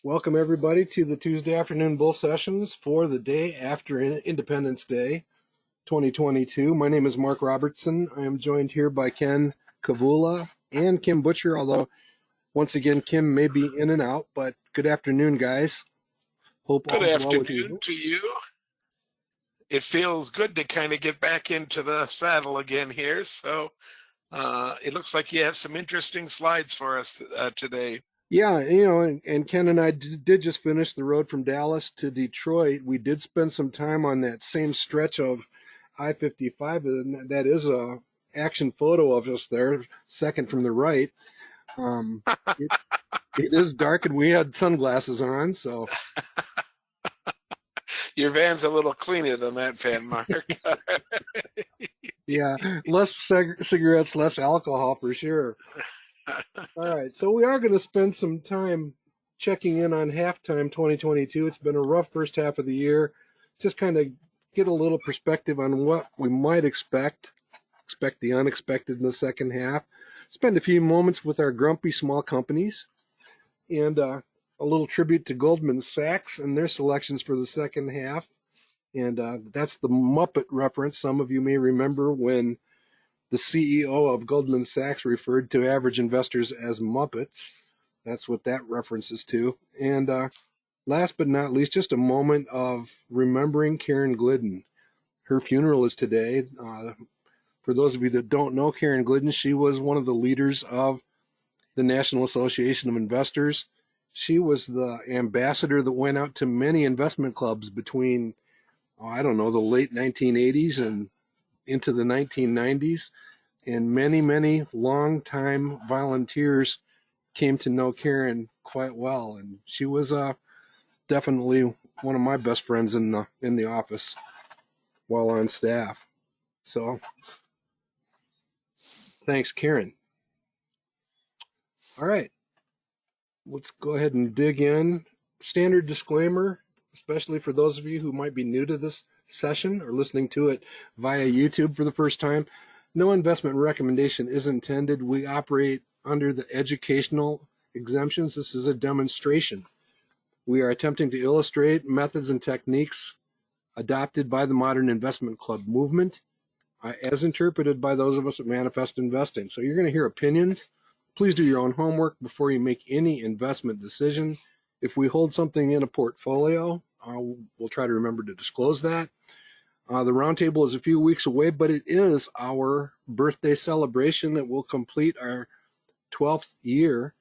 Welcome, everybody, to the Tuesday afternoon bull sessions for the day after Independence Day 2022. My name is Mark Robertson. I am joined here by Ken Kavula and Kim Butcher, although once again, Kim may be in and out, but good afternoon, guys. Hope Good all is well with afternoon you. to you. It feels good to kind of get back into the saddle again here. So it looks like you have some interesting slides for us today. Yeah, and Ken and I did just finish the road from Dallas to Detroit. We did spend some time on that same stretch of I-55, and that is a action photo of us there, second from the right. Um, it, it is dark, and we had sunglasses on, so Your van's a little cleaner than that van, Mark. yeah, less cigarettes, less alcohol for sure. All right, so we are going to spend some time checking in on halftime 2022. It's been a rough first half of the year. Just kind of get a little perspective on what we might expect the unexpected in the second half. Spend a few moments with our grumpy small companies, and a little tribute to Goldman Sachs and their selections for the second half. And that's the Muppet reference. Some of you may remember when the CEO of Goldman Sachs referred to average investors as Muppets. That's what that references to. And last but not least, just a moment of remembering Karen Glidden. Her funeral is today. For those of you that don't know Karen Glidden, she was one of the leaders of the National Association of Investors. She was the ambassador that went out to many investment clubs between, I don't know, the late 1980s and into the 1990s. And many, many long-time volunteers came to know Karen quite well. And she was definitely one of my best friends in the office while on staff. So thanks, Karen. All right, let's go ahead and dig in. Standard disclaimer, especially for those of you who might be new to this session or listening to it via YouTube for the first time. No investment recommendation is intended. We operate under the educational exemptions. This is a demonstration. We are attempting to illustrate methods and techniques adopted by the modern investment club movement as interpreted by those of us at Manifest Investing. So you're going to hear opinions. Please do your own homework before you make any investment decision. If we hold something in a portfolio, we'll try to remember to disclose that. The roundtable is a few weeks away, but it is our birthday celebration that will complete our 12th year,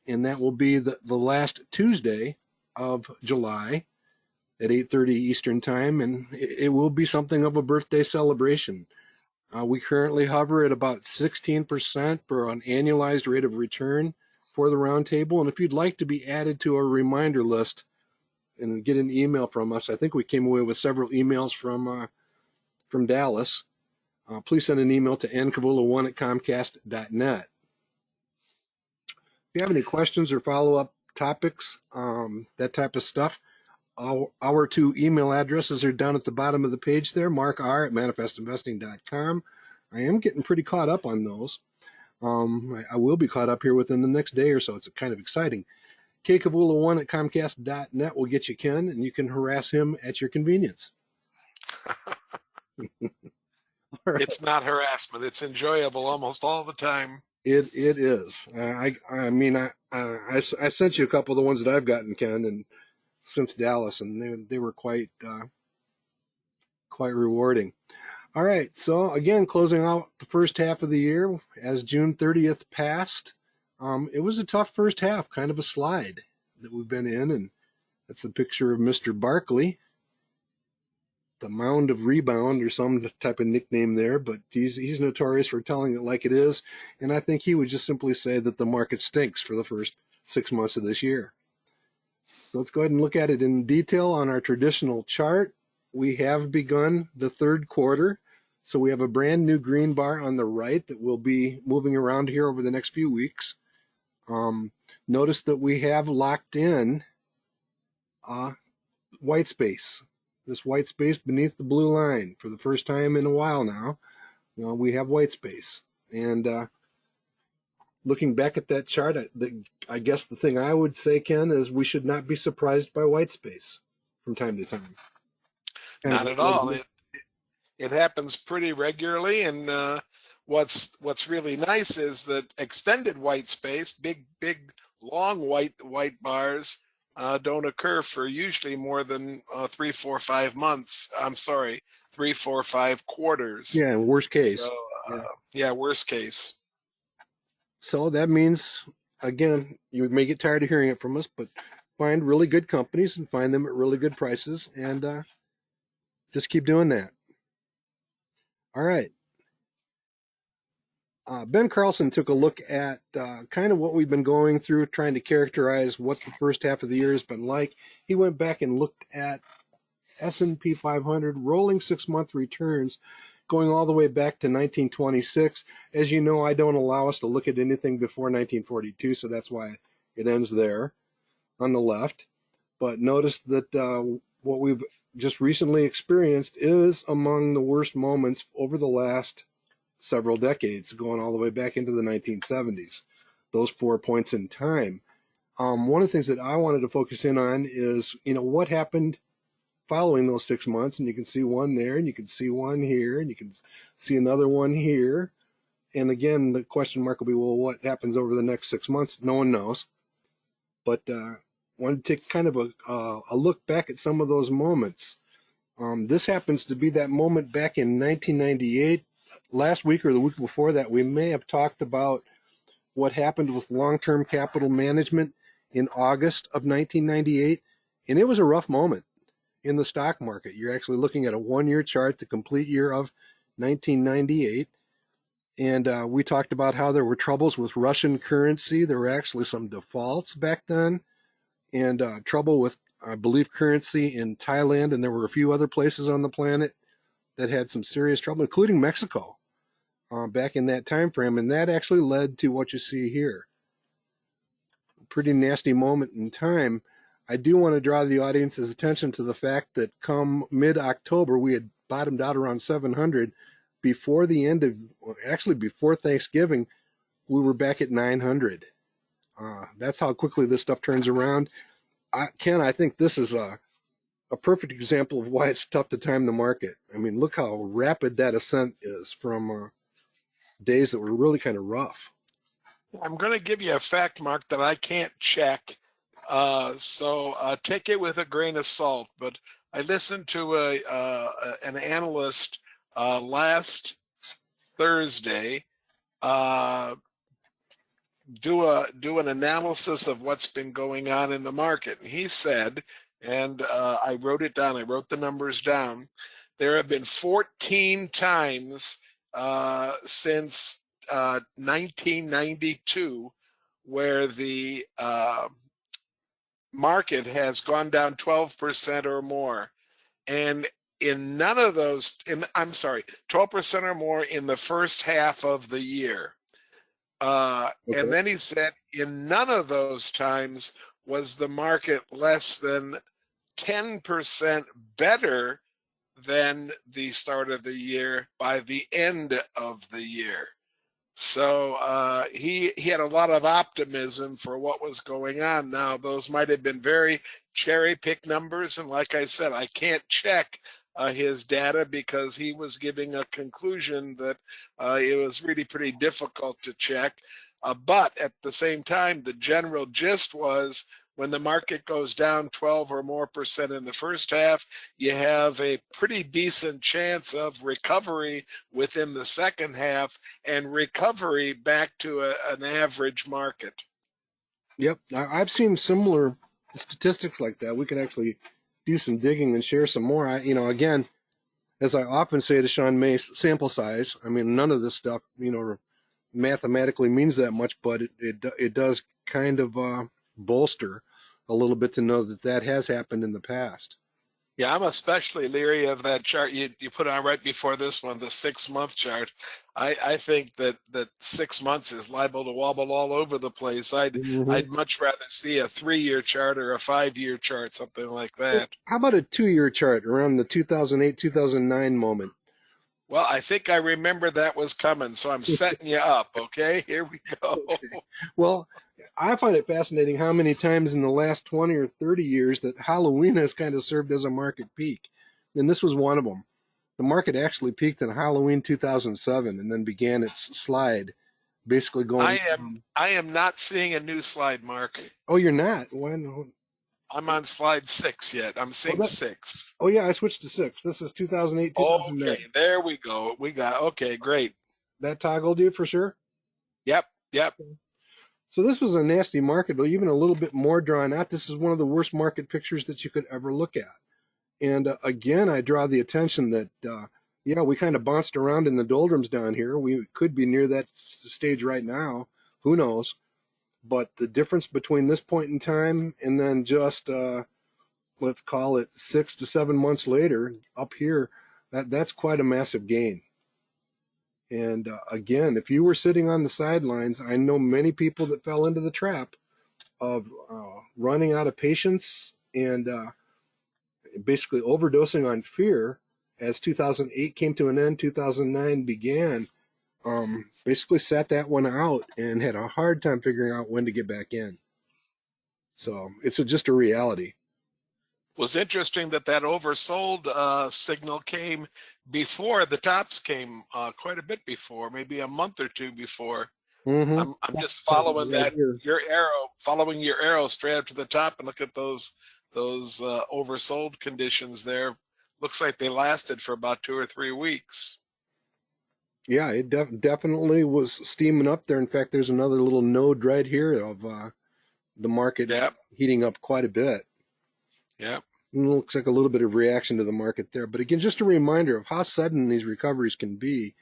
and that will be the last Tuesday of July at 8:30 Eastern Time, and it will be something of a birthday celebration. We currently hover at about 16% for an annualized rate of return for the roundtable, and if you'd like to be added to our reminder list and get an email from us, I think we came away with several emails from Dallas. Please send an email to nkavula1@comcast.net. If you have any questions or follow-up topics, that type of stuff, our two email addresses are down at the bottom of the page there, markr@manifestinvesting.com. I am getting pretty caught up on those. I will be caught up here within the next day or so. It's kind of exciting. kavula1@comcast.net will get you Ken, and you can harass him at your convenience. Right. It's not harassment. It's enjoyable almost all the time. It is. I sent you a couple of the ones that I've gotten, Ken, and since Dallas, and they were quite rewarding. All right, so again, closing out the first half of the year as June 30th passed. It was a tough first half, kind of a slide that we've been in, and that's a picture of Mr. Barkley, the mound of rebound or some type of nickname there, but he's notorious for telling it like it is, and I think he would just simply say that the market stinks for the first 6 months of this year. So let's go ahead and look at it in detail on our traditional chart. We have begun the third quarter, so we have a brand new green bar on the right that will be moving around here over the next few weeks. Notice that we have locked in white space. This white space beneath the blue line for the first time in a while now. We have white space. And looking back at that chart, I guess the thing I would say, Ken, is we should not be surprised by white space from time to time. Kind Not of at all. It happens pretty regularly, and what's really nice is that extended white space, big long white bars, don't occur for usually more than 3, 4, 5 months. I'm sorry, 3, 4, 5 quarters. yeah, in worst So case. Yeah. yeah, worst case. So that means, again, you may get tired of hearing it from us, but find really good companies and find them at really good prices, and just keep doing that. All right. Ben Carlson took a look at kind of what we've been going through, trying to characterize what the first half of the year has been like. He went back and looked at S&P 500 rolling 6-month returns going all the way back to 1926. As you know, I don't allow us to look at anything before 1942, so that's why it ends there on the left. But notice that what we've just recently experienced is among the worst moments over the last several decades, going all the way back into the 1970s, those 4 points in time. One of the things that I wanted to focus in on is, what happened following those 6 months, and you can see one there, and you can see one here, and you can see another one here. And again, the question mark will be, well, what happens over the next 6 months? No one knows. But wanted to take kind of a look back at some of those moments. This happens to be that moment back in 1998. Last week or the week before that, we may have talked about what happened with long-term capital management in August of 1998. And it was a rough moment in the stock market. You're actually looking at a 1-year chart, the complete year of 1998. And we talked about how there were troubles with Russian currency. There were actually some defaults back then, and trouble with, I believe, currency in Thailand. And there were a few other places on the planet that had some serious trouble, including Mexico, back in that time frame. And that actually led to what you see here. A pretty nasty moment in time. I do want to draw the audience's attention to the fact that come mid-October, we had bottomed out around 700. Before the end of, actually before Thanksgiving, we were back at 900. That's how quickly this stuff turns around. Ken, I think this is a perfect example of why it's tough to time the market. I mean, look how rapid that ascent is from days that were really kind of rough. I'm going to give you a fact, Mark, that I can't check. So take it with a grain of salt. But I listened to an analyst last Thursday do an analysis of what's been going on in the market. And he said, and I wrote it down, I wrote the numbers down, there have been 14 times since 1992 where the market has gone down 12% or more. And in none of those, I'm sorry, 12% or more in the first half of the year. Okay. And then he said, in none of those times was the market less than 10% better than the start of the year by the end of the year. So he had a lot of optimism for what was going on. Now, those might have been very cherry-picked numbers, and like I said, I can't check his data because he was giving a conclusion that it was really pretty difficult to check. But at the same time, the general gist was when the market goes down 12 or more percent in the first half, you have a pretty decent chance of recovery within the second half and recovery back to an average market. Yep. I've seen similar statistics like that. We could actually do some digging and share some more. Again, as I often say to Sean Mace, sample size. I mean, none of this stuff, mathematically means that much, but it does kind of bolster a little bit to know that has happened in the past. Yeah, I'm especially leery of that chart you put on right before this one, the 6-month chart. I think that 6 months is liable to wobble all over the place. I'd much rather see a 3-year chart or a 5-year chart, something like that. How about a 2-year chart around the 2008, 2009 moment? Well, I think I remember that was coming, so I'm setting you up. Okay, here we go. Okay. Well, I find it fascinating how many times in the last 20 or 30 years that Halloween has kind of served as a market peak. And this was one of them. The market actually peaked in Halloween 2007 and then began its slide, basically I going. am I am not seeing a new slide, Mark. Oh, you're not? When? I'm on slide 6 yet. I'm Oh, seeing 6. oh, yeah, I switched to six. This is 2008, Okay, 2009. there we go. We got okay, great. That toggled you for sure? Yep, yep. So this was a nasty market, but even a little bit more drawn out. This is one of the worst market pictures that you could ever look at. And again, I draw the attention that, yeah, we kind of bounced around in the doldrums down here. We could be near that stage right now. Who knows? But the difference between this point in time and then just, let's call it 6 to 7 months later up here, that's quite a massive gain. And again, if you were sitting on the sidelines, I know many people that fell into the trap of running out of patience and basically overdosing on fear as 2008 came to an end, 2009 began. Basically sat that one out and had a hard time figuring out when to get back in. So it's just a reality. Was interesting that oversold signal came before the tops came, quite a bit before, maybe a month or two before. Mm-hmm. I'm just Probably following right that here. following your arrow straight up to the top, and look at those oversold conditions there. Looks like they lasted for about 2 or 3 weeks. Yeah, it definitely was steaming up there. In fact, there's another little node right here of the market Yep, heating up quite a bit. yep. It looks like a little bit of reaction to the market there. But again, just a reminder of how sudden these recoveries can be.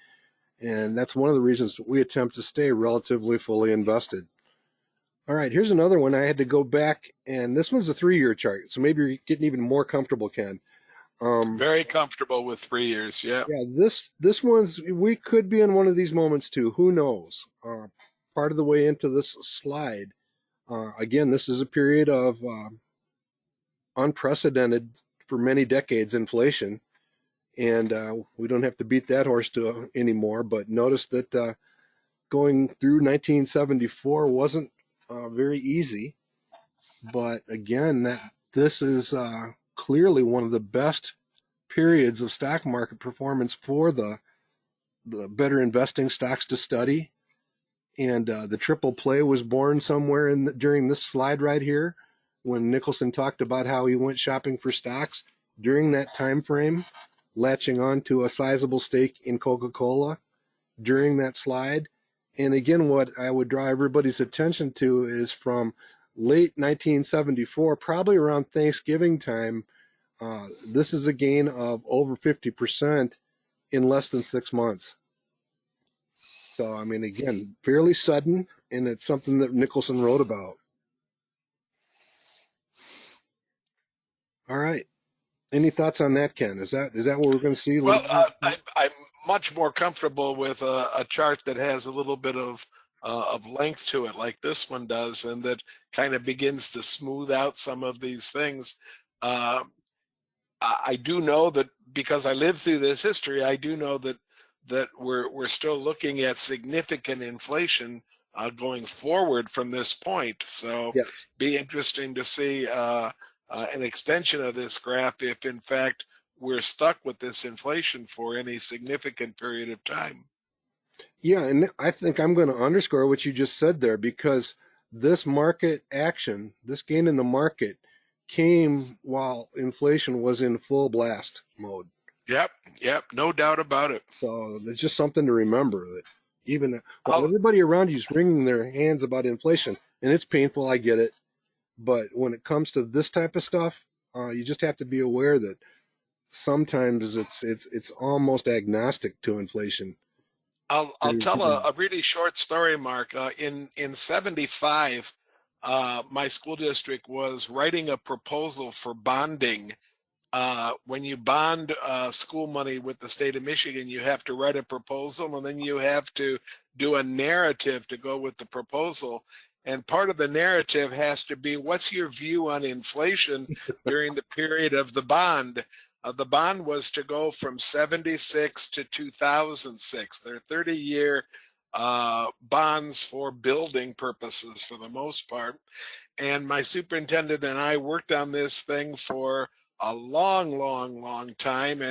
And that's one of the reasons we attempt to stay relatively fully invested. All right, here's another one. I had to go back, and this one's a 3-year chart. So maybe you're getting even more comfortable, Ken. Very comfortable with 3 years. Yeah. Yeah, this one's, we could be in one of these moments too. Who knows? Part of the way into this slide. Again, this is a period of unprecedented for many decades inflation, and we don't have to beat that horse to anymore. But notice that going through 1974 wasn't very easy. But again, that this is clearly one of the best periods of stock market performance for the better investing stocks to study. And the triple play was born somewhere during this slide right here, when Nicholson talked about how he went shopping for stocks during that time frame, latching on to a sizable stake in Coca-Cola during that slide. And again, what I would draw everybody's attention to is from late 1974, probably around Thanksgiving time, this is a gain of over 50% in less than 6 months. So, I mean, again, fairly sudden, and it's something that Nicholson wrote about. All right. Any thoughts on that, Ken? Is that what we're going to see? Well, I'm much more comfortable with a chart that has a little bit of length to it, like this one does, and that kind of begins to smooth out some of these things. I do know that, because I lived through this history, I do know that we're still looking at significant inflation going forward from this point. So, Yes. be interesting to see an extension of this graph if, in fact, we're stuck with this inflation for any significant period of time. Yeah, and I think I'm going to underscore what you just said there, because this market action, this gain in the market, came while inflation was in full blast mode. Yep, yep, no doubt about it. So it's just something to remember, that even while I'll, everybody around you is wringing their hands about inflation, and it's painful, I get it. But when it comes to this type of stuff, you just have to be aware that sometimes it's almost agnostic to inflation. I'll tell a really short story, Mark. In '75, my school district was writing a proposal for bonding. When you bond school money with the state of Michigan, you have to write a proposal, and then you have to do a narrative to go with the proposal. And part of the narrative has to be, what's your view on inflation during the period of the bond? The bond was to go from 76 to 2006. They're 30-year bonds for building purposes for the most part. And my superintendent and I worked on this thing for a long time,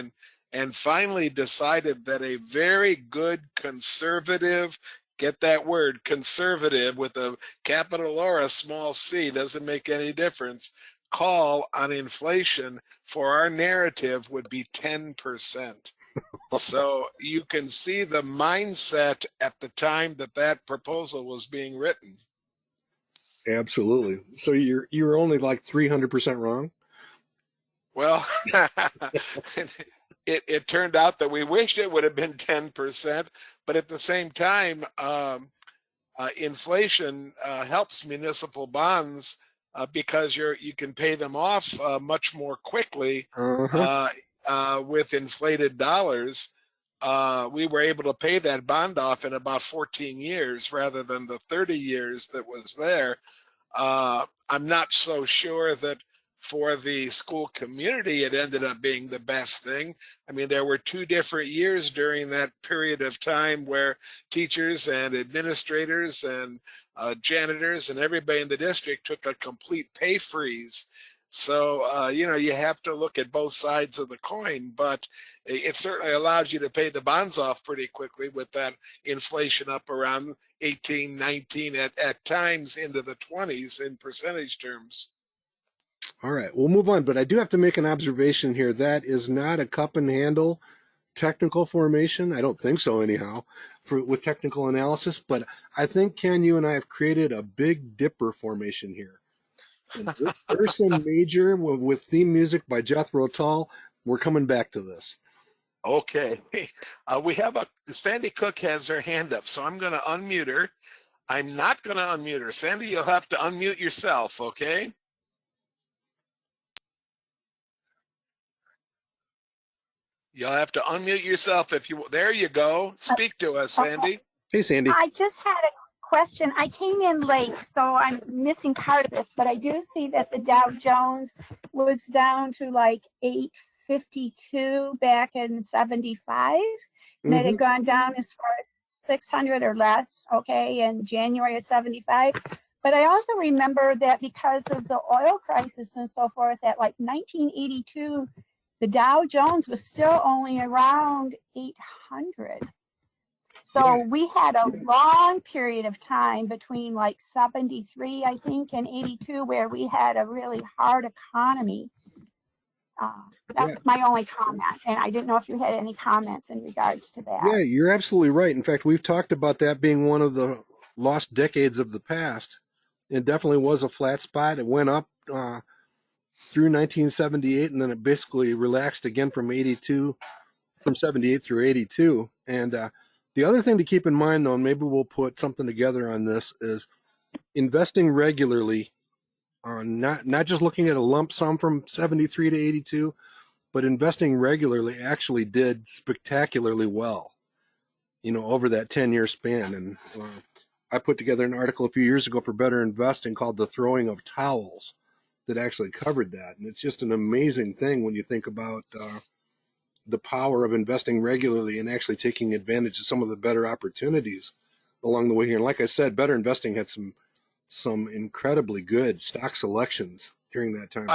and finally decided that a very good conservative, get that word, conservative with a capital or a small c, doesn't make any difference, call on inflation for our narrative would be 10%. So you can see the mindset at the time that that proposal was being written. Absolutely. So you're only like 300% wrong. Well, it turned out that we wished it would have been 10%, but at the same time, inflation helps municipal bonds because you can pay them off much more quickly Uh-huh. with inflated dollars. We were able to pay that bond off in about 14 years rather than the 30 years that was there. I'm not so sure that for the school community it ended up being the best thing. I mean, there were 2 different years during that period of time where teachers and administrators and janitors and everybody in the district took a complete pay freeze. So, you have to look at both sides of the coin, but it certainly allows you to pay the bonds off pretty quickly with that inflation up around 18, 19, at times into the 20s in percentage terms. All right, we'll move on, but I do have to make an observation here. That is not a cup and handle technical formation. I don't think so, anyhow, with technical analysis. But I think, Ken, you and I have created a Big Dipper formation here. Ursa Major with theme music by Jethro Tull. We're coming back to this. Okay. We have Sandy Cook has her hand up, so I'm going to unmute her. I'm not going to unmute her. Sandy, you'll have to unmute yourself, okay? You'll have to unmute yourself if you. There you go. Speak to us, Sandy. Hey, Sandy. I just had a question. I came in late, so I'm missing part of this, but I do see that the Dow Jones was down to like 852 back in 75. And it had gone down as far as 600 or less, okay, in January of 75. But I also remember that because of the oil crisis and so forth, at like 1982, the Dow Jones was still only around 800. So we had a long period of time between like 73, I think, and 82, where we had a really hard economy. That's my only comment. And I didn't know if you had any comments in regards to that. Yeah, you're absolutely right. In fact, we've talked about that being one of the lost decades of the past. It definitely was a flat spot. It went up through 1978, and then it basically relaxed again from 78 through 82. And the other thing to keep in mind, though, and maybe we'll put something together on this, is investing regularly, not just looking at a lump sum from 73 to 82, but investing regularly actually did spectacularly well, over that 10-year span. And I put together an article a few years ago for Better Investing called The Throwing of Towels that actually covered that. And it's just an amazing thing when you think about the power of investing regularly and actually taking advantage of some of the better opportunities along the way here. And like I said, Better Investing had some incredibly good stock selections during that time.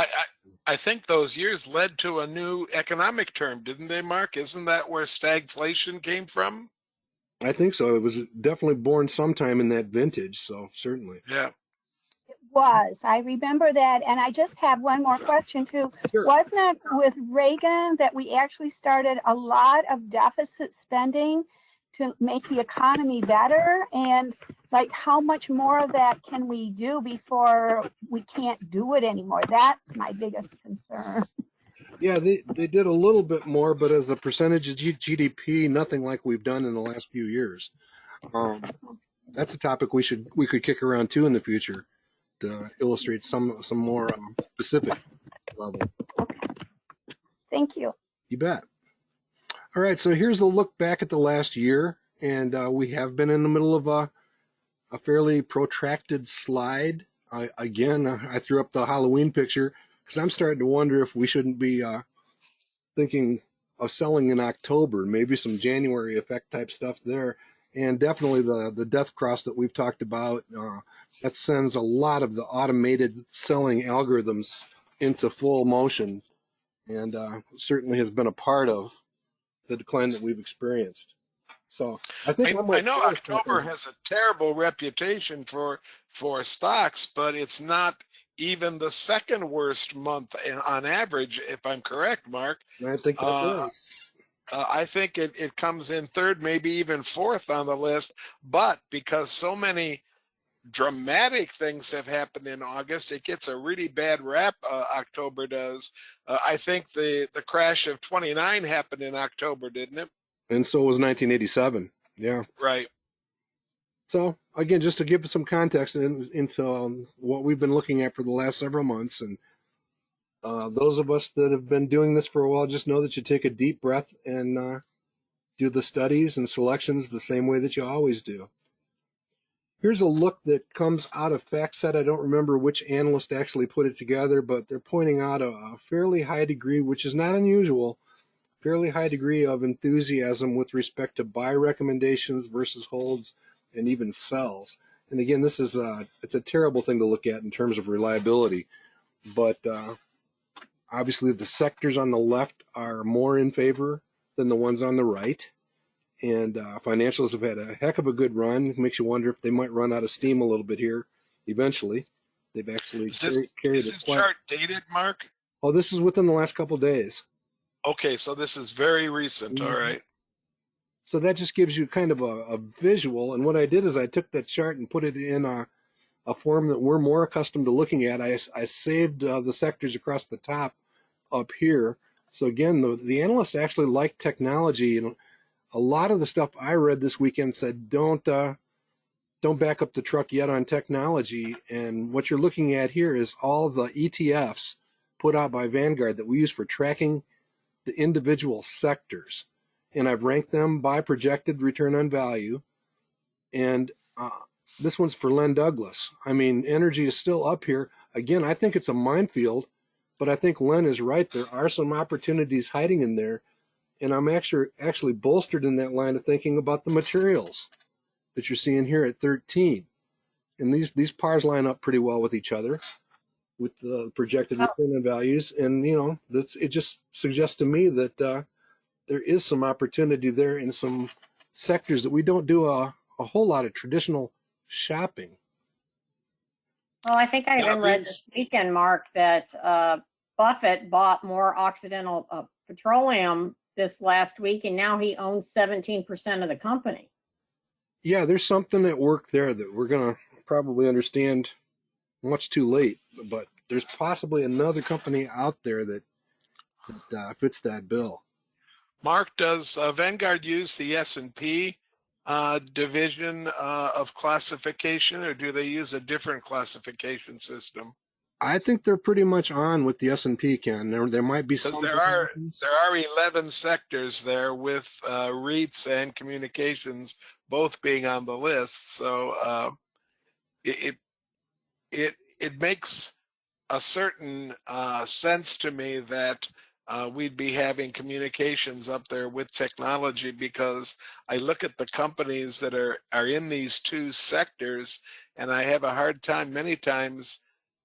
I think those years led to a new economic term, didn't they, Mark? Isn't that where stagflation came from? I think so. It was definitely born sometime in that vintage, so certainly. Yeah. It was. I remember that. And I just have one more question, too. Sure. Wasn't it with Reagan that we actually started a lot of deficit spending to make the economy better? And like, how much more of that can we do before we can't do it anymore? That's my biggest concern. Yeah, they did a little bit more, but as a percentage of GDP, nothing like we've done in the last few years. That's a topic we could kick around too in the future to illustrate some more specific level. Okay. Thank you. You bet. All right, so here's a look back at the last year, and we have been in the middle of a fairly protracted slide. Again, I threw up the Halloween picture because I'm starting to wonder if we shouldn't be thinking of selling in October, maybe some January effect type stuff there. And definitely the death cross that we've talked about, that sends a lot of the automated selling algorithms into full motion, and certainly has been a part of the decline that we've experienced. So I think I know October has a terrible reputation for stocks, but it's not even the second worst month on average, if I'm correct, Mark. I think that's right. I think it comes in third, maybe even fourth on the list. But because so many dramatic things have happened in August, it gets a really bad rap. October does. I think the crash of '29 happened in October, didn't it? And so was 1987. Yeah. Right. So again, just to give some context into what we've been looking at for the last several months, and those of us that have been doing this for a while, just know that you take a deep breath and do the studies and selections the same way that you always do. Here's a look that comes out of FactSet. I don't remember which analyst actually put it together, but they're pointing out a fairly high degree, which is not unusual, fairly high degree of enthusiasm with respect to buy recommendations versus holds and even sells. And again, this is it's a terrible thing to look at in terms of reliability, but obviously the sectors on the left are more in favor than the ones on the right. And financials have had a heck of a good run. It makes you wonder if they might run out of steam a little bit here eventually. They've actually carried Is it this quite. chart dated, Mark? Oh, this is within the last couple of days. Okay, so this is very recent. All right. So that just gives you kind of a visual. And what I did is I took that chart and put it in a form that we're more accustomed to looking at. I saved the sectors across the top up here. So again, the analysts actually like technology. And a lot of the stuff I read this weekend said, don't back up the truck yet on technology. And what you're looking at here is all the ETFs put out by Vanguard that we use for tracking the individual sectors. And I've ranked them by projected return on value. And this one's for Len Douglas. I mean, energy is still up here. Again, I think it's a minefield, but I think Len is right. There are some opportunities hiding in there. And I'm actually bolstered in that line of thinking about the materials that you're seeing here at 13. And these pars line up pretty well with each other with the projected return on values. And, it just suggests to me that there is some opportunity there in some sectors that we don't do a whole lot of traditional shopping. Well, I think I even read this weekend, Mark, that Buffett bought more Occidental Petroleum this last week, and now he owns 17% of the company. Yeah, there's something at work there that we're going to probably understand much too late, but there's possibly another company out there that fits that bill. Mark, does Vanguard use the S&P division of classification, or do they use a different classification system? I think they're pretty much on with the S&P, Ken. There might be some. There are 11 sectors there with REITs and communications both being on the list. So it makes a certain sense to me that we'd be having communications up there with technology, because I look at the companies that are in these two sectors, and I have a hard time many times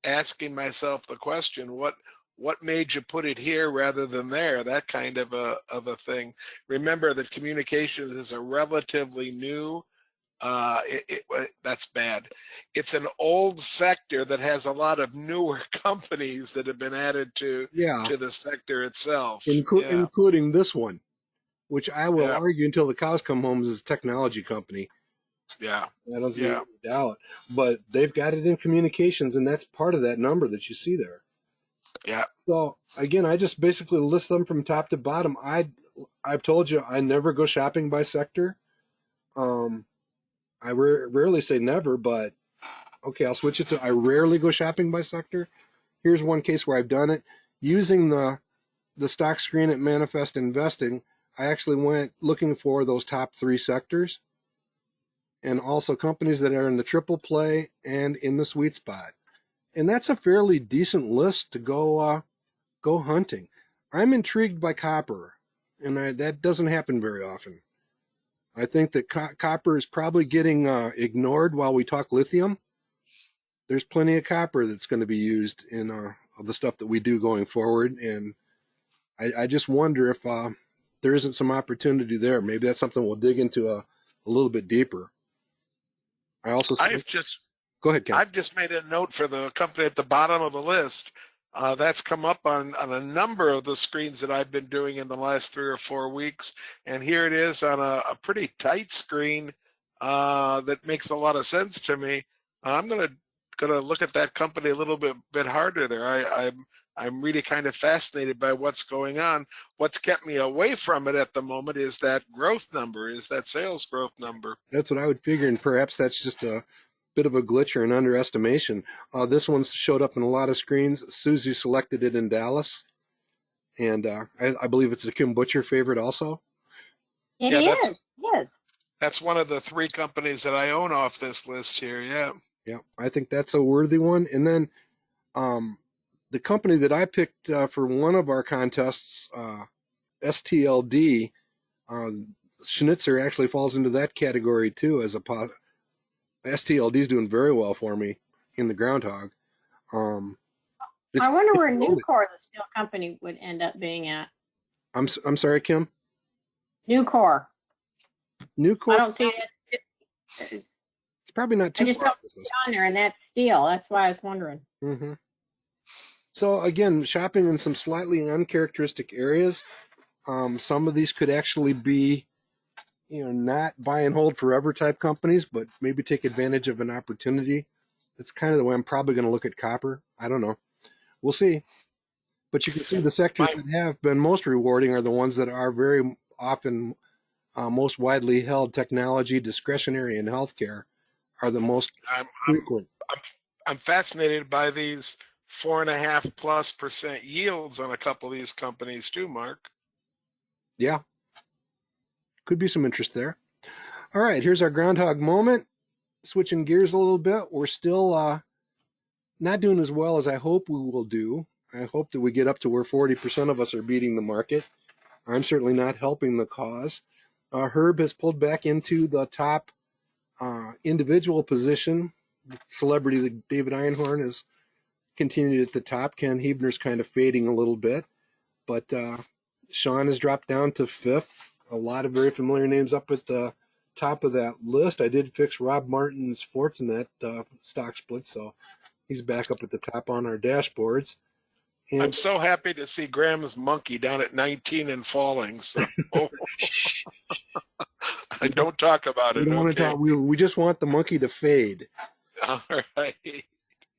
asking myself the question, what made you put it here rather than there? That kind of a thing. Remember that communications is a relatively new, that's bad. It's an old sector that has a lot of newer companies that have been added to the sector itself. Including this one, which I will argue until the cows come home is a technology company. Yeah. I don't think there's any doubt. But they've got it in communications, and that's part of that number that you see there. Yeah. So again, I just basically list them from top to bottom. I've told you I never go shopping by sector. I rarely say never, but okay, I'll switch it to I rarely go shopping by sector. Here's one case where I've done it. Using the stock screen at Manifest Investing, I actually went looking for those top 3 sectors, and also companies that are in the triple play and in the sweet spot. And that's a fairly decent list to go hunting. I'm intrigued by copper, and that doesn't happen very often. I think that copper is probably getting ignored while we talk lithium. There's plenty of copper that's going to be used in the stuff that we do going forward, and I just wonder if there isn't some opportunity there. Maybe that's something we'll dig into a little bit deeper. I also go ahead, Ken. I've just made a note for the company at the bottom of the list. That's come up on a number of the screens that I've been doing in the last 3 or 4 weeks. And here it is on a pretty tight screen that makes a lot of sense to me. I'm gonna look at that company a little bit harder there. I'm really kind of fascinated by what's going on. What's kept me away from it at the moment is that growth number, is that sales growth number. That's what I would figure, and perhaps that's just a bit of a glitch or an underestimation. This one showed up in a lot of screens. Susie selected it in Dallas, and I believe it's a Kim Butcher favorite also. It is. Yes. That's one of the 3 companies that I own off this list here. Yeah. Yeah, I think that's a worthy one. And then the company that I picked for one of our contests, STLD, Schnitzer actually falls into that category too. STLD is doing very well for me in the groundhog. I wonder where Nucor, the steel company, would end up being at. I'm sorry, Kim. Nucor. Nucor. I don't see it. It's probably not too. I just don't see it on there, and that's steel. That's why I was wondering. Mm-hmm. So again, shopping in some slightly uncharacteristic areas. Some of these could actually be, not buy and hold forever type companies, but maybe take advantage of an opportunity. That's kind of the way I'm probably going to look at copper. I don't know. We'll see. But you can see the sectors that have been most rewarding are the ones that are very often most widely held. Technology, discretionary, and healthcare are the most frequent. I'm fascinated by these 4.5+% yields on a couple of these companies too, Mark. Yeah. Could be some interest there. All right, here's our groundhog moment. Switching gears a little bit. We're still not doing as well as I hope we will do. I hope that we get up to where 40% of us are beating the market. I'm certainly not helping the cause. Herb has pulled back into the top individual position. Celebrity David Einhorn has continued at the top. Ken Hebner's kind of fading a little bit. But Sean has dropped down to 5th. A lot of very familiar names up at the top of that list. I did fix Rob Martin's Fortinet stock split, so he's back up at the top on our dashboards. And I'm so happy to see Graham's monkey down at 19 and falling. So I don't talk about it. We don't want to talk. We just want the monkey to fade. All right.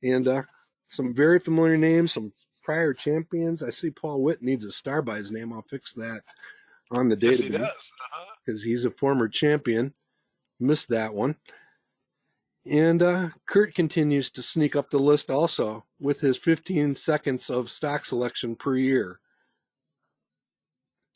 And some very familiar names, some prior champions. I see Paul Witt needs a star by his name. I'll fix that on the database. Yes, he does. Because he's a former champion. Missed that one. And Kurt continues to sneak up the list also with his 15 seconds of stock selection per year.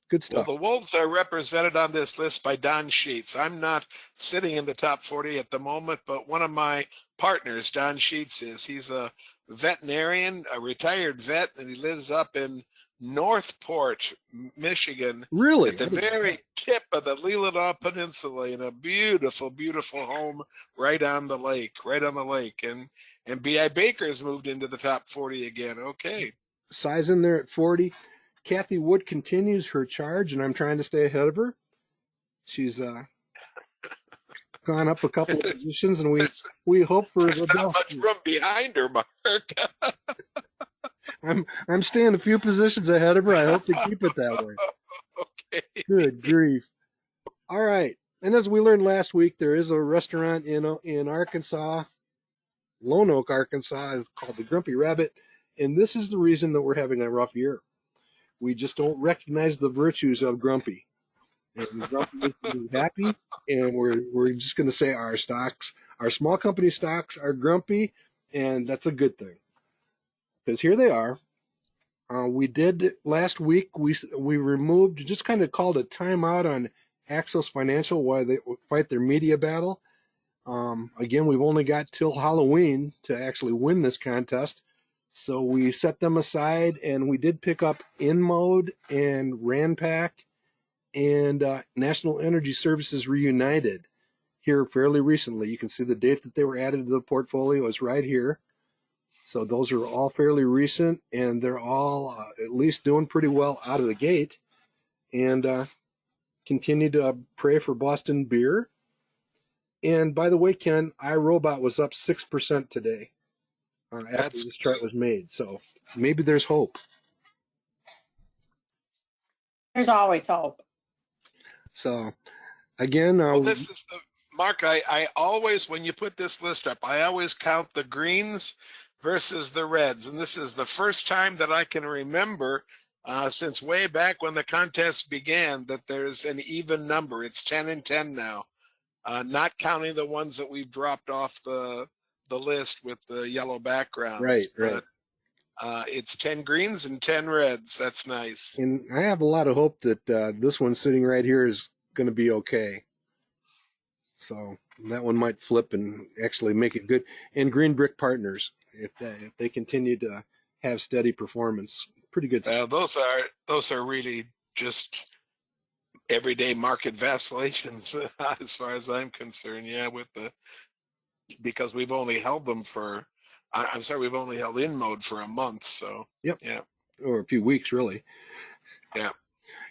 Good stuff. Well, the Wolves are represented on this list by Don Sheets. I'm not sitting in the top 40 at the moment, but one of my partners, Don Sheets, is. He's a veterinarian, a retired vet, and he lives up in Northport, Michigan. Really? At the very tip of the Leelanau Peninsula in a beautiful, beautiful home right on the lake. And B.I. Baker's moved into the top 40 again. Okay. Size in there at 40. Kathy Wood continues her charge, and I'm trying to stay ahead of her. She's gone up a couple of positions, and we hope for There's not much room behind her, Mark. I'm staying a few positions ahead of her. I hope to keep it that way. Okay. Good grief. All right. And as we learned last week, there is a restaurant in Arkansas, Lone Oak, Arkansas, is called the Grumpy Rabbit. And this is the reason that we're having a rough year. We just don't recognize the virtues of Grumpy. And Grumpy makes me happy. And we're just going to say our small company stocks are grumpy, and that's a good thing. Because here they are. We did last week. We removed, just kind of called a timeout on Axos Financial while they fight their media battle. Again, we've only got till Halloween to actually win this contest. So we set them aside, and we did pick up InMode and Ranpak and National Energy Services Reunited here fairly recently. You can see the date that they were added to the portfolio is right here. So those are all fairly recent, and they're all at least doing pretty well out of the gate. And continue to pray for Boston Beer. And by the way, Ken, iRobot was up 6% today after this chart was made. So maybe there's hope. There's always hope. So again, well, this is the Mark. I always, when you put this list up, I always count the greens versus the reds, and this is the first time that I can remember since way back when the contest began that there's an even number. It's 10 and 10 now, not counting the ones that we've dropped off the list with the yellow backgrounds. Right. But it's 10 greens and 10 reds. That's nice. And I have a lot of hope that this one sitting right here is going to be okay. So that one might flip and actually make it good. And Green Brick Partners, if they continue to have steady performance, pretty good stuff. Those are really just everyday market vacillations as far as I'm concerned. Yeah, because we've only held them for. I'm sorry, we've only held InMode for a month. So yep. Yeah. Or a few weeks, really. Yeah.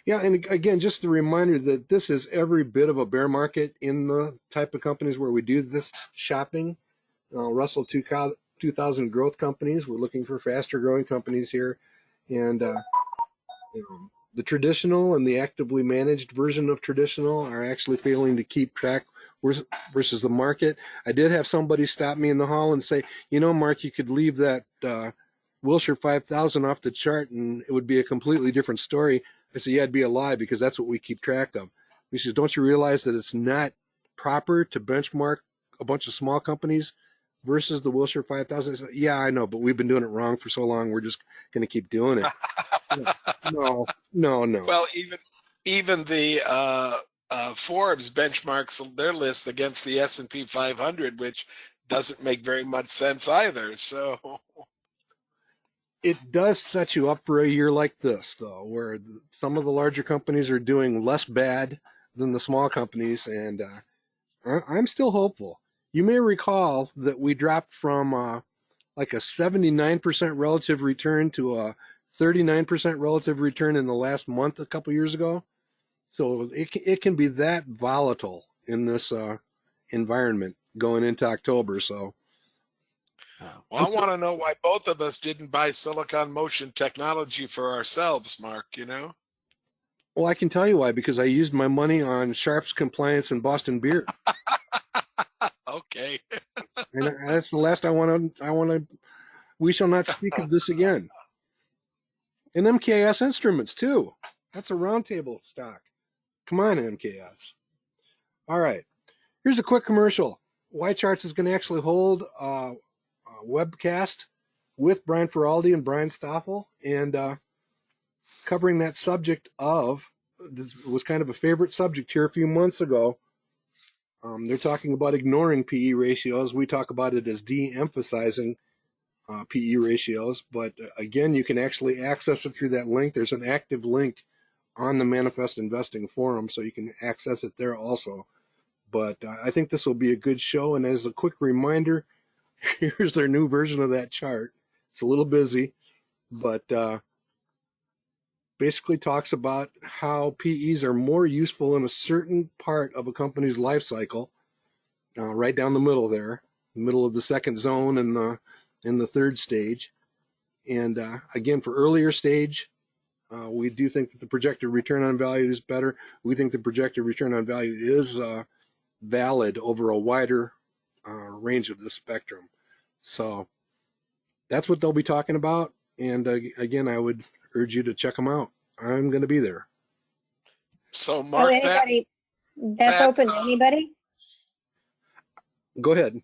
Yeah, and again, just a reminder that this is every bit of a bear market in the type of companies where we do this shopping. Russell 2000 growth companies. We're looking for faster growing companies here. And the traditional and the actively managed version of traditional are actually failing to keep track versus the market. I did have somebody stop me in the hall and say, Mark, you could leave that Wilshire 5000 off the chart and it would be a completely different story. I said, yeah, it'd be a lie because that's what we keep track of. He says, don't you realize that it's not proper to benchmark a bunch of small companies versus the Wilshire 5000? I said, yeah, I know, but we've been doing it wrong for so long. We're just going to keep doing it. No. Well, even the Forbes benchmarks their lists against the S&P 500, which doesn't make very much sense either. So it does set you up for a year like this, though, where some of the larger companies are doing less bad than the small companies, and I'm still hopeful. You may recall that we dropped from like a 79% relative return to a 39% relative return in the last month a couple years ago. So it can be that volatile in this environment going into October. So. Well, I want to know why both of us didn't buy Silicon Motion Technology for ourselves, Mark, Well, I can tell you why, because I used my money on Sharps Compliance and Boston Beer. Okay. And that's the last I want to, we shall not speak of this again. And MKS Instruments, too. That's a roundtable stock. Come on, MKS. All right. Here's a quick commercial. Y-Charts is going to actually hold a webcast with Brian Feraldi and Brian Stoffel, and covering that subject of, this was kind of a favorite subject here a few months ago. They're talking about ignoring PE ratios. We talk about it as de-emphasizing PE ratios, but again, you can actually access it through that link. There's an active link on the Manifest Investing forum, so you can access it there also. But I think this will be a good show, and as a quick reminder, here's their new version of that chart. It's a little busy, but basically talks about how PEs are more useful in a certain part of a company's life cycle, right down the middle there, middle of the second zone and the third stage. And again, for earlier stage, we do think that the projected return on value is better. We think the projected return on value is valid over a wider range of the spectrum. So that's what they'll be talking about. And again, I would urge you to check them out. I'm going to be there. So Mark, that's open to anybody? Go ahead.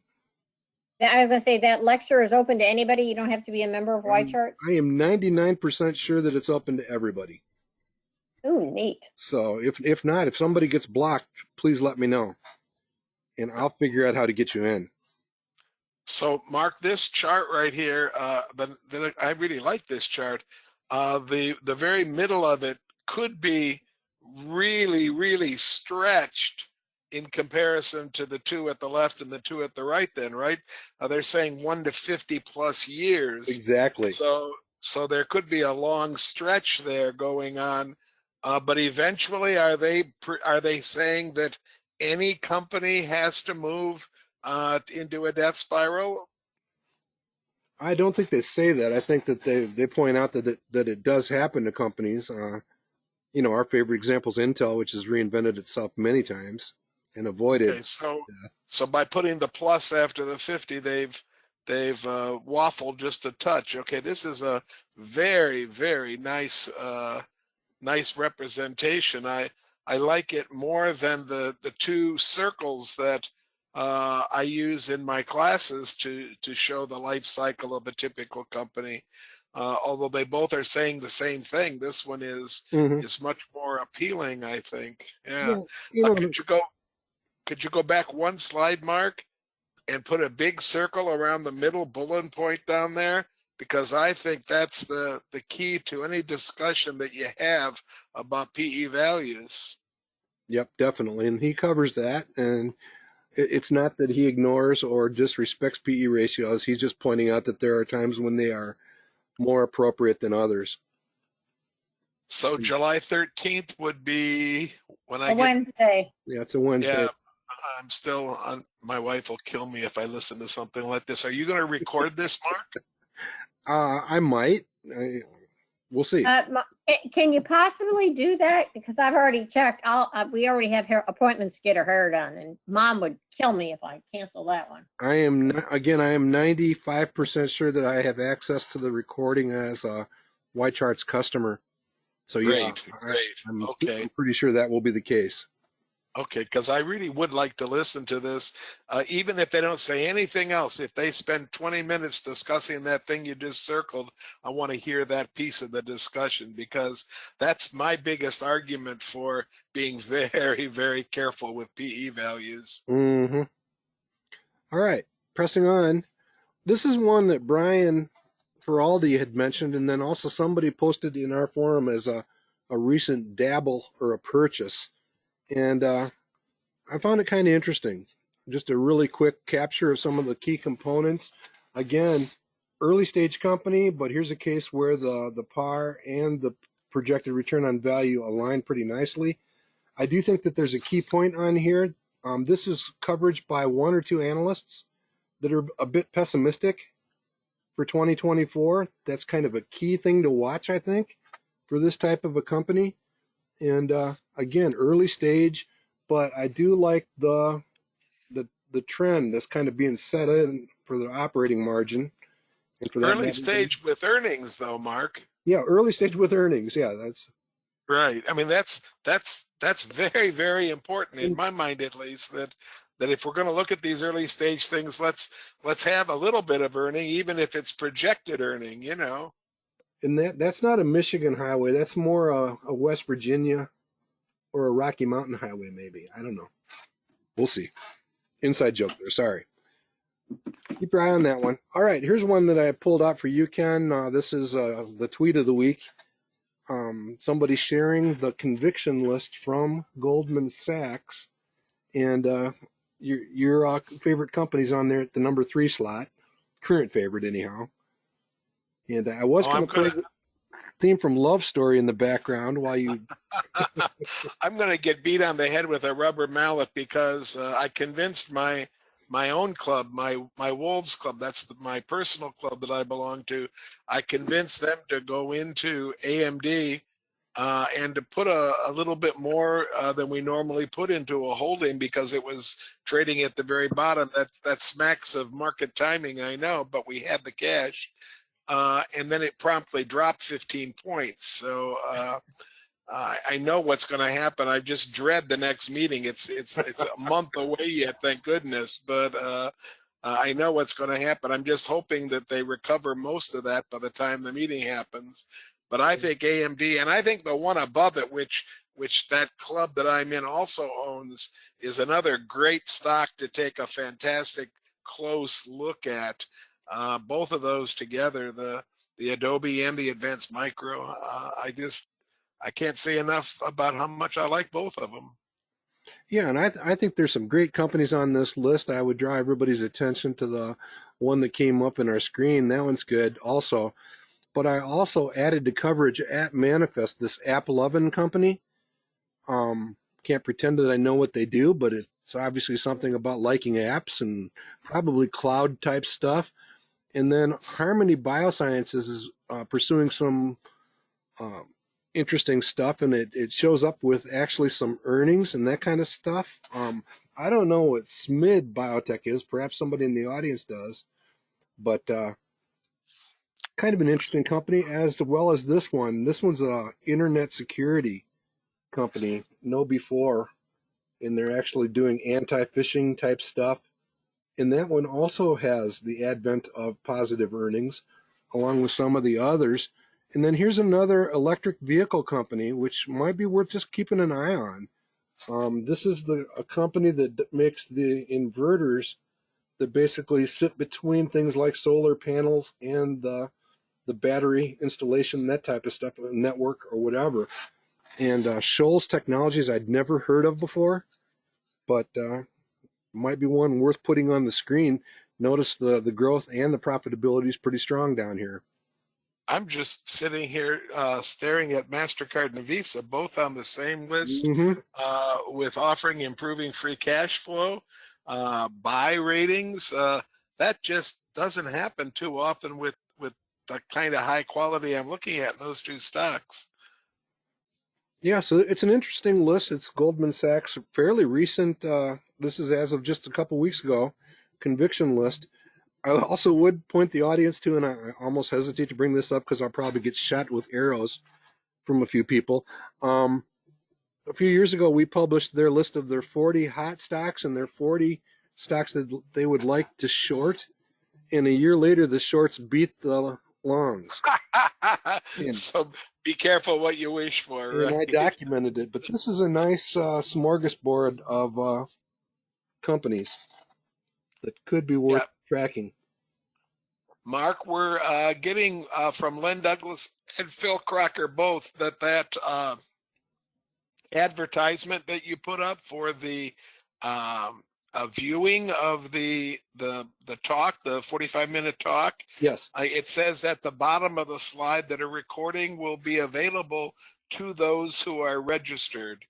I was going to say that lecture is open to anybody. You don't have to be a member of Y-Charts. I am 99% sure that it's open to everybody. Ooh, neat. So if not, if somebody gets blocked, please let me know, and I'll figure out how to get you in. So Mark, this chart right here, I really like this chart. The very middle of it could be really, really stretched in comparison to the two at the left and the two at the right then, right? They're saying 1 to 50 plus years. Exactly. So there could be a long stretch there going on. But eventually, are they saying that any company has to move into a death spiral? I don't think they say that. I think that they point out that it does happen to companies. You know, our favorite example is Intel, which has reinvented itself many times and avoided Okay, death. so by putting the plus after the 50, they've waffled just a touch. Okay, this is a very, very nice representation. I like it more than the two circles that I use in my classes to show the life cycle of a typical company. Although they both are saying the same thing, this one is much more appealing, I think. Yeah. Well, you know, Could you go back one slide, Mark, and put a big circle around the middle bullet point down there? Because I think that's the key to any discussion that you have about PE values. yep, definitely. And he covers that. And it's not that he ignores or disrespects PE ratios. He's just pointing out that there are times when they are more appropriate than others. So July 13th would be when I A Wednesday. Yeah, it's a Wednesday. Yeah, I'm still on. My wife will kill me if I listen to something like this. Are you going to record this, Mark? I might. We'll see. Can you possibly do that? Because I've already checked. We already have appointments to get her hair done, and Mom would kill me if I cancel that one. I am 95% sure that I have access to the recording as a Y Charts customer. So yeah, Great. I'm Okay. pretty sure that will be the case. Okay, because I really would like to listen to this, even if they don't say anything else. If they spend 20 minutes discussing that thing you just circled, I want to hear that piece of the discussion, because that's my biggest argument for being very, very careful with PE values. Mm-hmm. All right, pressing on. This is one that Brian Feraldi had mentioned, and then also somebody posted in our forum as a recent dabble or a purchase. And I found it kind of interesting. Just a really quick capture of some of the key components. Again, early stage company, but here's a case where the PAR and the projected return on value align pretty nicely. I do think that there's a key point on here. This is coverage by one or two analysts that are a bit pessimistic for 2024. That's kind of a key thing to watch, I think, for this type of a company. And again, early stage, but I do like the trend that's kind of being set in for the operating margin. And for that Early stage with earnings, though, Mark. Yeah, early stage with earnings. Yeah, that's right. I mean, that's very, very important in my mind, at least. That if we're going to look at these early stage things, let's have a little bit of earning, even if it's projected earning. You know. And that's not a Michigan highway. That's more a West Virginia or a Rocky Mountain highway, maybe. I don't know. We'll see. Inside joke there. Sorry. Keep your eye on that one. All right, here's one that I pulled out for you, Ken. This is the tweet of the week. Somebody sharing the conviction list from Goldman Sachs, and your favorite company's on there at the number 3 slot, current favorite anyhow. And I was going to play the theme from Love Story in the background while you. I'm going to get beat on the head with a rubber mallet because I convinced my own club, my Wolves club, that's my personal club that I belong to. I convinced them to go into AMD and to put a little bit more than we normally put into a holding, because it was trading at the very bottom. That smacks of market timing, I know, but we had the cash. And then it promptly dropped 15 points. So I know what's going to happen. I just dread the next meeting. It's a month away yet, thank goodness. But I know what's going to happen. I'm just hoping that they recover most of that by the time the meeting happens. But I think AMD, and I think the one above it, which that club that I'm in also owns, is another great stock to take a fantastic close look at. Both of those together, the Adobe and the Advanced Micro, I can't say enough about how much I like both of them. Yeah, and I think there's some great companies on this list. I would draw everybody's attention to the one that came up in our screen. That one's good also. But I also added to coverage at Manifest this Apple Oven company. Can't pretend that I know what they do, but it's obviously something about liking apps and probably cloud type stuff. And then Harmony Biosciences is pursuing some interesting stuff, and it shows up with actually some earnings and that kind of stuff. I don't know what SMID Biotech is. Perhaps somebody in the audience does, but kind of an interesting company, as well as this one. This one's a internet security company, KnowBe4, and they're actually doing anti-phishing type stuff. And that one also has the advent of positive earnings, along with some of the others. And then here's another electric vehicle company, which might be worth just keeping an eye on. This is a company that makes the inverters that basically sit between things like solar panels and the battery installation, that type of stuff, network or whatever. And Shoals Technologies I'd never heard of before, but might be one worth putting on the screen. Notice the growth and the profitability is pretty strong down here. I'm just sitting here staring at MasterCard and Visa, both on the same list, with offering improving free cash flow, buy ratings. That just doesn't happen too often with the kind of high quality I'm looking at in those two stocks. Yeah, so it's an interesting list. It's Goldman Sachs, fairly recent. This is as of just a couple weeks ago, conviction list. I also would point the audience to, and I almost hesitate to bring this up because I'll probably get shot with arrows from a few people. A few years ago, we published their list of their 40 hot stocks and their 40 stocks that they would like to short. And a year later, the shorts beat the longs. So be careful what you wish for. And right? I documented it. But this is a nice smorgasbord of companies that could be worth tracking. Mark, we're getting from Len Douglas and Phil Crocker both that advertisement that you put up for the viewing of the talk, the 45-minute talk. Yes. It says at the bottom of the slide that a recording will be available to those who are registered.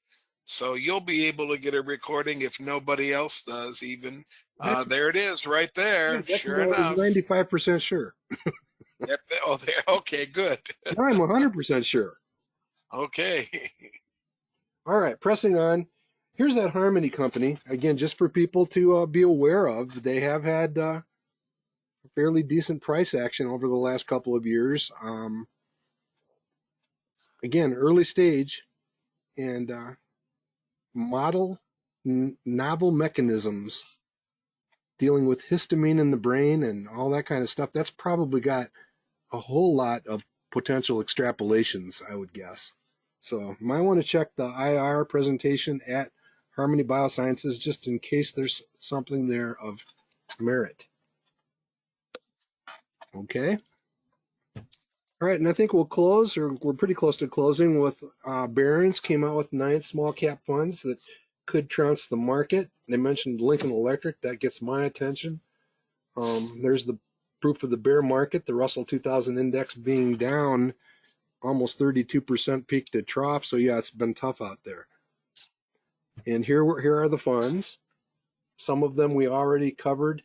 So you'll be able to get a recording if nobody else does even. There it is right there. Yeah, sure enough. 95% sure. Yep. Oh, there. Okay, good. I'm 100% sure. Okay. All right, pressing on. Here's that Harmony company. Again, just for people to be aware of. They have had fairly decent price action over the last couple of years. Again, early stage and model novel mechanisms dealing with histamine in the brain and all that kind of stuff. That's probably got a whole lot of potential extrapolations, I would guess. So might want to check the IR presentation at Harmony Biosciences just in case there's something there of merit. Okay. All right, and I think we'll close, or we're pretty close to closing, with Barron's came out with 9 small cap funds that could trounce the market. They mentioned Lincoln Electric. That gets my attention. There's the proof of the bear market, the Russell 2000 index being down almost 32% peak to trough. So yeah, it's been tough out there. And here are the funds. Some of them we already covered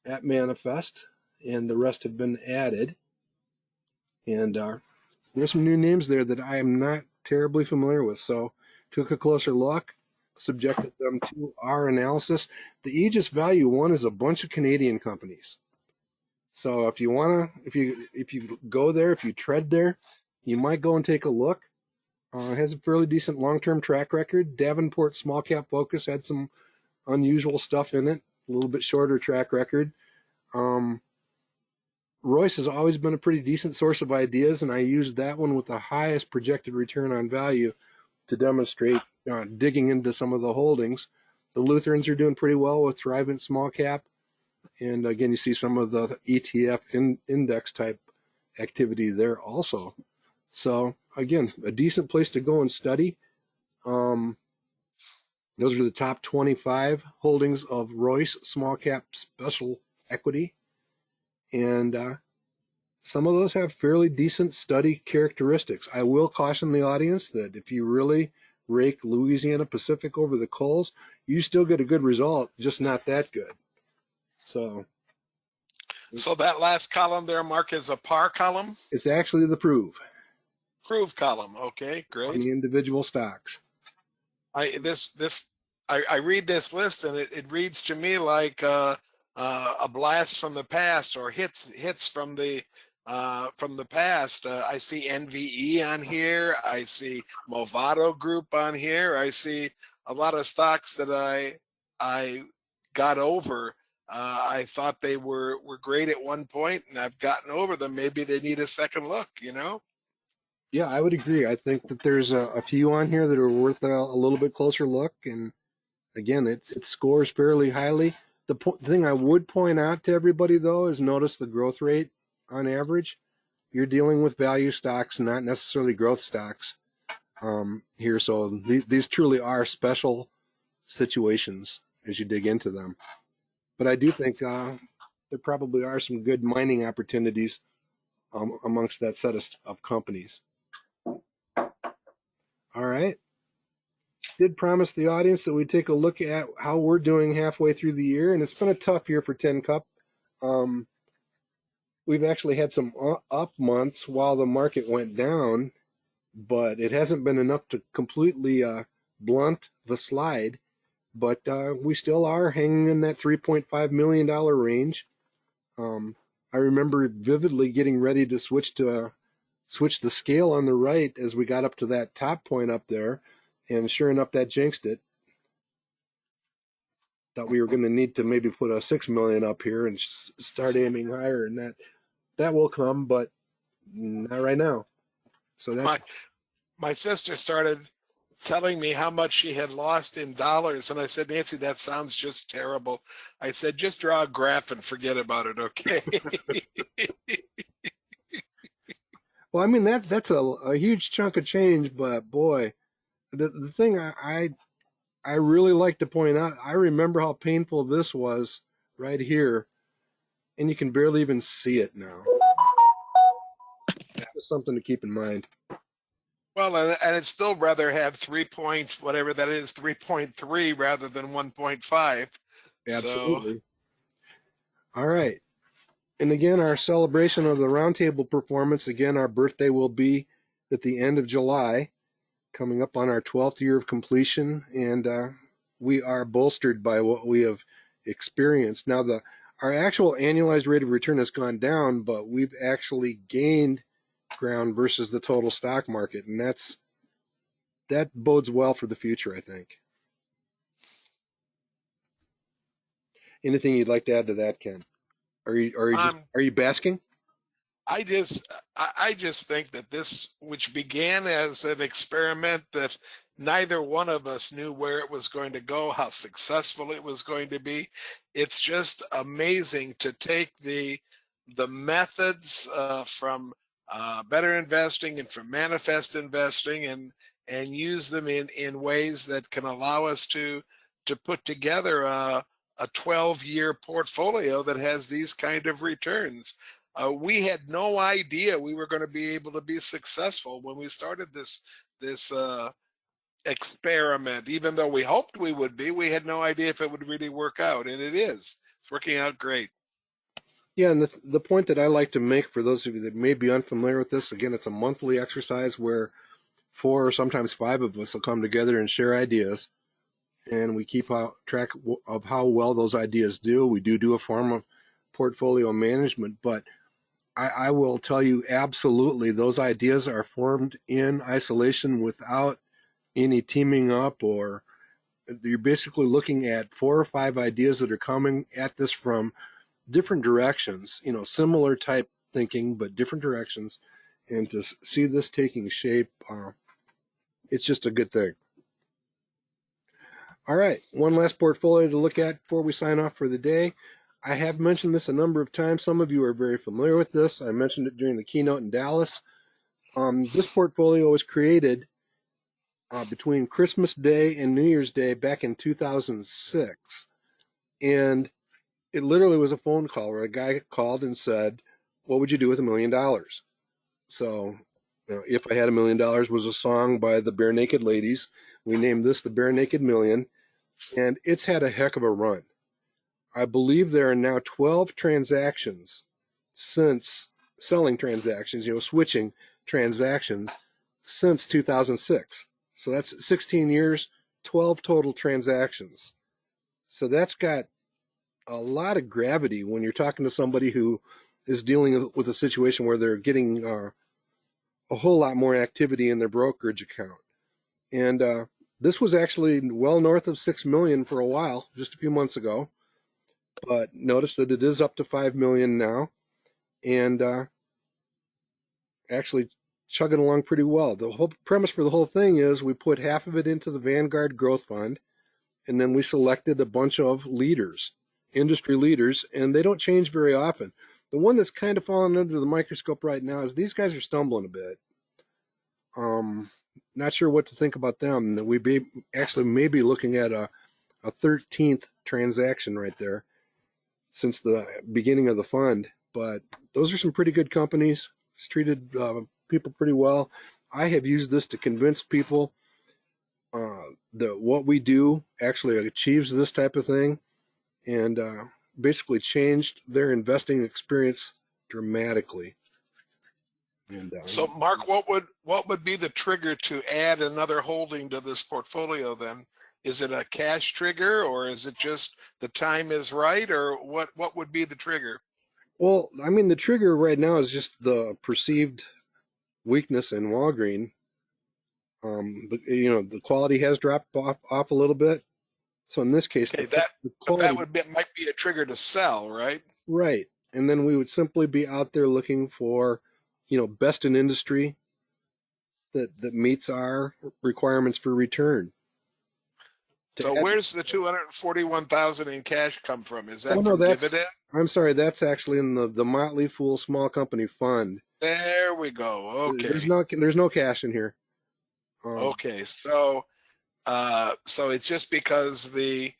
at Manifest, and the rest have been added. And there's some new names there that I am not terribly familiar with. So took a closer look, subjected them to our analysis. The Aegis Value one is a bunch of Canadian companies. So if you go there, if you tread there, you might go and take a look. It has a fairly decent long-term track record. Davenport Small Cap Focus had some unusual stuff in it, a little bit shorter track record. Royce has always been a pretty decent source of ideas, and I used that one with the highest projected return on value to demonstrate digging into some of the holdings. The Lutherans are doing pretty well with Thrivent Small Cap. And again, you see some of the ETF index type activity there also. So again, a decent place to go and study. Those are the top 25 holdings of Royce Small Cap Special Equity. And some of those have fairly decent study characteristics. I will caution the audience that if you really rake Louisiana Pacific over the coals, you still get a good result, just not that good. So that last column there, Mark, is a par column? it's actually the prove Prove column. Okay, on great. the individual stocks. I read this list and it reads to me like a blast from the past, or hits from the past. I see NVE on here. I see Movado Group on here. I see a lot of stocks that I got over. I thought they were great at one point, and I've gotten over them. Maybe they need a second look, you know? Yeah, I would agree. I think that there's a few on here that are worth a little bit closer look. And again, it scores fairly highly. The thing I would point out to everybody, though, is notice the growth rate on average. You're dealing with value stocks, not necessarily growth stocks here. So these truly are special situations as you dig into them. But I do think there probably are some good mining opportunities amongst that set of companies. All right. Did promise the audience that we'd take a look at how we're doing halfway through the year, and it's been a tough year for 10 Cup. We've actually had some up months while the market went down, but it hasn't been enough to completely blunt the slide. But we still are hanging in that $3.5 million range. I remember vividly getting ready to switch the scale on the right as we got up to that top point up there, and sure enough, that jinxed it. Thought we were going to need to maybe put a 6 million up here and start aiming higher, and that will come, but not right now. So that's my sister started telling me how much she had lost in dollars, and I said, Nancy, that sounds just terrible. I said, just draw a graph and forget about it, okay? Well, I mean that's a huge chunk of change, but boy, the thing I really like to point out, I remember how painful this was right here, and you can barely even see it now. Just something to keep in mind. Well, and I'd still rather have 3.3 rather than 1.5. Absolutely. So. All right. And again, our celebration of the roundtable performance, again, our birthday will be at the end of July, coming up on our 12th year of completion, and we are bolstered by what we have experienced. Now, our actual annualized rate of return has gone down, but we've actually gained ground versus the total stock market, and that bodes well for the future, I think. Anything you'd like to add to that, Ken? Are you basking? I just think that this, which began as an experiment that neither one of us knew where it was going to go, how successful it was going to be. It's just amazing to take the methods from better investing and from manifest investing and use them in ways that can allow us to put together a 12-year portfolio that has these kind of returns. We had no idea we were going to be able to be successful when we started this experiment. Even though we hoped we would be, we had no idea if it would really work out, and it is. It's working out great. Yeah, and the point that I like to make for those of you that may be unfamiliar with this, again, it's a monthly exercise where 4 or sometimes 5 of us will come together and share ideas, and we keep track of how well those ideas do. We do a form of portfolio management, but I will tell you absolutely those ideas are formed in isolation without any teaming up, or you're basically looking at 4 or 5 ideas that are coming at this from different directions, similar type thinking, but different directions. And to see this taking shape, it's just a good thing. All right, one last portfolio to look at before we sign off for the day. I have mentioned this a number of times. Some of you are very familiar with this. I mentioned it during the keynote in Dallas. This portfolio was created between Christmas Day and New Year's Day back in 2006. And it literally was a phone call where a guy called and said, what would you do with $1 million? So, If I Had $1 Million was a song by the Bare Naked Ladies. We named this the Bare Naked Million, and it's had a heck of a run. I believe there are now 12 transactions since selling transactions, switching transactions since 2006. So that's 16 years, 12 total transactions. So that's got a lot of gravity when you're talking to somebody who is dealing with a situation where they're getting a whole lot more activity in their brokerage account. And this was actually well north of 6 million for a while, just a few months ago. But notice that it is up to 5 million now, and actually chugging along pretty well. The whole premise for the whole thing is we put half of it into the Vanguard Growth Fund, and then we selected a bunch of leaders, industry leaders, and they don't change very often. The one that's kind of falling under the microscope right now is these guys are stumbling a bit. Not sure what to think about them. We may be looking at a 13th transaction right there since the beginning of the fund. But those are some pretty good companies. It's treated people pretty well. I have used this to convince people that what we do actually achieves this type of thing, and basically changed their investing experience dramatically. And, So, Mark, what would be the trigger to add another holding to this portfolio then? Is it a cash trigger, or is it just the time is right, or what would be the trigger? Well, I mean, the trigger right now is just the perceived weakness in Walgreen. The quality has dropped off a little bit. So in this case, Okay, the quality, might be a trigger to sell, right? right? And then we would simply be out there looking for, best in industry that meets our requirements for return. So where's the 241,000 in cash come from? Is that no, from dividend? I'm sorry, that's actually in the Motley Fool Small Company Fund. There we go. Okay. There's no cash in here. Okay, so it's just because the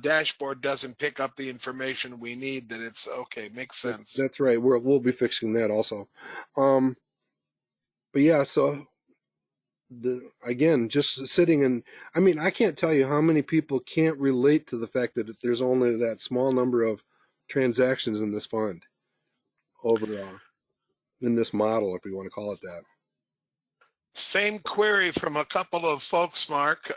dashboard doesn't pick up the information we need that it's okay. Makes sense. That's right. We'll be fixing that also. But yeah, so again, just sitting and I can't tell you how many people can't relate to the fact that there's only that small number of transactions in this fund overall, in this model, if we want to call it that. Same query from a couple of folks, Mark.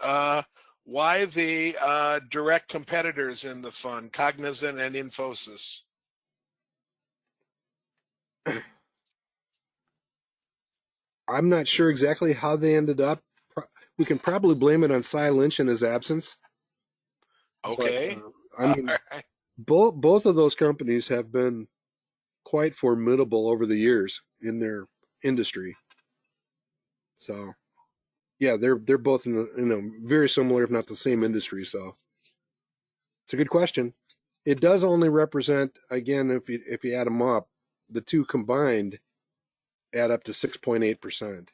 Why the direct competitors in the fund, Cognizant and Infosys? I'm not sure exactly how they ended up. We can probably blame it on Cy Lynch and his absence. Okay. But, right. both of those companies have been quite formidable over the years in their industry. So, yeah, they're both in a very similar, if not the same industry. So, it's a good question. It does only represent, again, if you add them up, the two combined add up to 6.8%.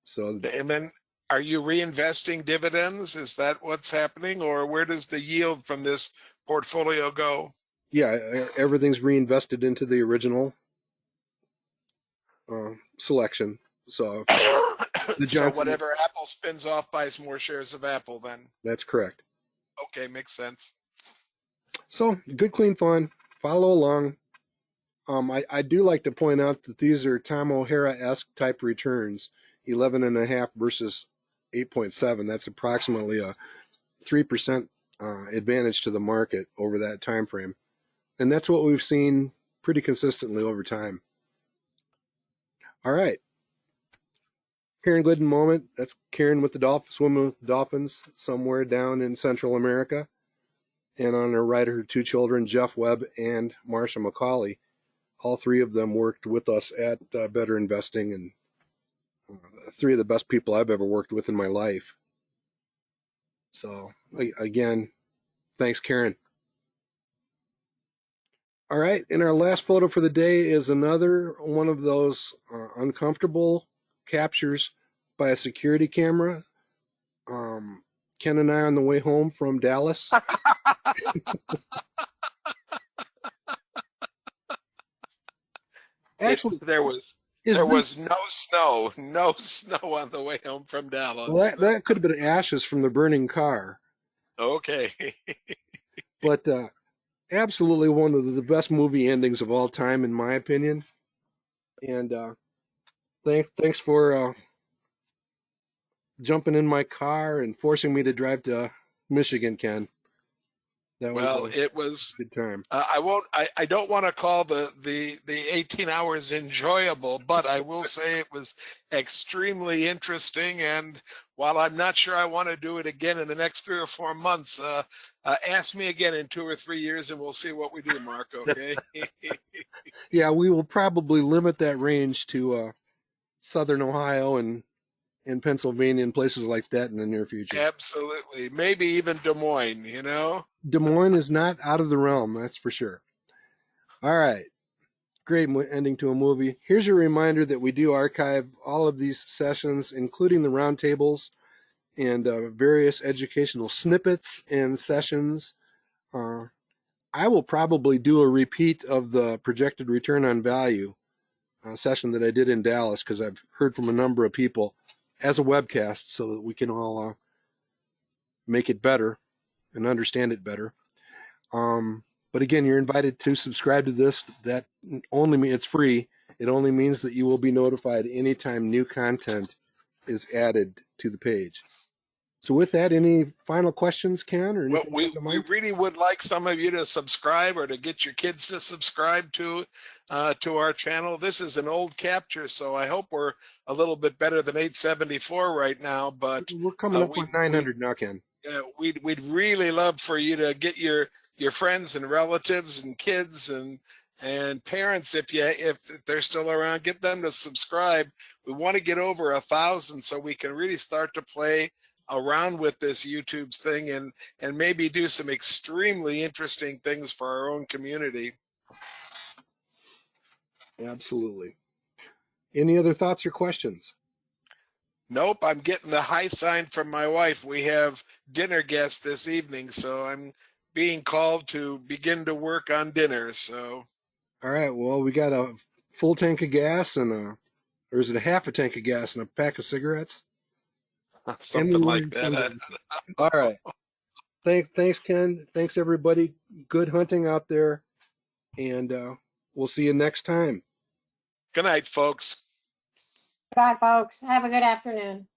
So, and then, are you reinvesting dividends? Is that what's happening, or where does the yield from this portfolio go? Yeah, everything's reinvested into the original selection. So, so whatever Apple spins off buys more shares of Apple then? That's correct. Okay, makes sense. So, good, clean fun. Follow along. I do like to point out that these are Tom O'Hara-esque type returns, 11.5 versus 8.7. That's approximately a 3% advantage to the market over that time frame. And that's what we've seen pretty consistently over time. All right. Karen Glidden moment. That's Karen with the Dolphins, swimming with the dolphins somewhere down in Central America. And on her right are her two children, Jeff Webb and Marsha McCauley. All three of them worked with us at Better Investing, and three of the best people I've ever worked with in my life. So, again, thanks, Karen. All right, and our last photo for the day is another one of those uncomfortable captures by a security camera. Ken and I on the way home from Dallas. Actually, there was no snow on the way home from Dallas. Well, that could have been ashes from the burning car. Okay. But absolutely one of the best movie endings of all time, in my opinion. And thanks for jumping in my car and forcing me to drive to Michigan, Ken. That Well, was it was a good time. I don't want to call the 18 hours enjoyable, but I will say it was extremely interesting. And while I'm not sure I want to do it again in the next 3 or 4 months, ask me again in 2 or 3 years and we'll see what we do, Mark. Okay. Yeah, we will probably limit that range to southern Ohio and Pennsylvania and places like that in the near future. Absolutely. Maybe even Des Moines, you know? Des Moines is not out of the realm, that's for sure. All right. Great ending to a movie. Here's a reminder that we do archive all of these sessions, including the roundtables and various educational snippets and sessions. I will probably do a repeat of the projected return on value session that I did in Dallas, because I've heard from a number of people as a webcast so that we can all make it better and understand it better. But again, you're invited to subscribe to this. That only means it's free. It only means that you will be notified anytime new content is added to the page. So with that, any final questions, Ken, or anything? Well, we really would like some of you to subscribe or to get your kids to subscribe to our channel. This is an old capture, so I hope we're a little bit better than 874 right now. But we're coming up on 900 now, Ken. We'd really love for you to get your friends and relatives and kids and parents, if they're still around, get them to subscribe. We want to get over 1,000 so we can really start to play around with this YouTube thing and maybe do some extremely interesting things for our own community. Absolutely. Any other thoughts or questions? Nope, I'm getting the high sign from my wife. We have dinner guests this evening, so I'm being called to begin to work on dinner. So, all right. Well, we got a full tank of gas or is it a half a tank of gas and a pack of cigarettes? Something like that. All right. Thanks, Ken. Thanks, everybody. Good hunting out there, and we'll see you next time. Good night, folks. Bye, folks. Have a good afternoon.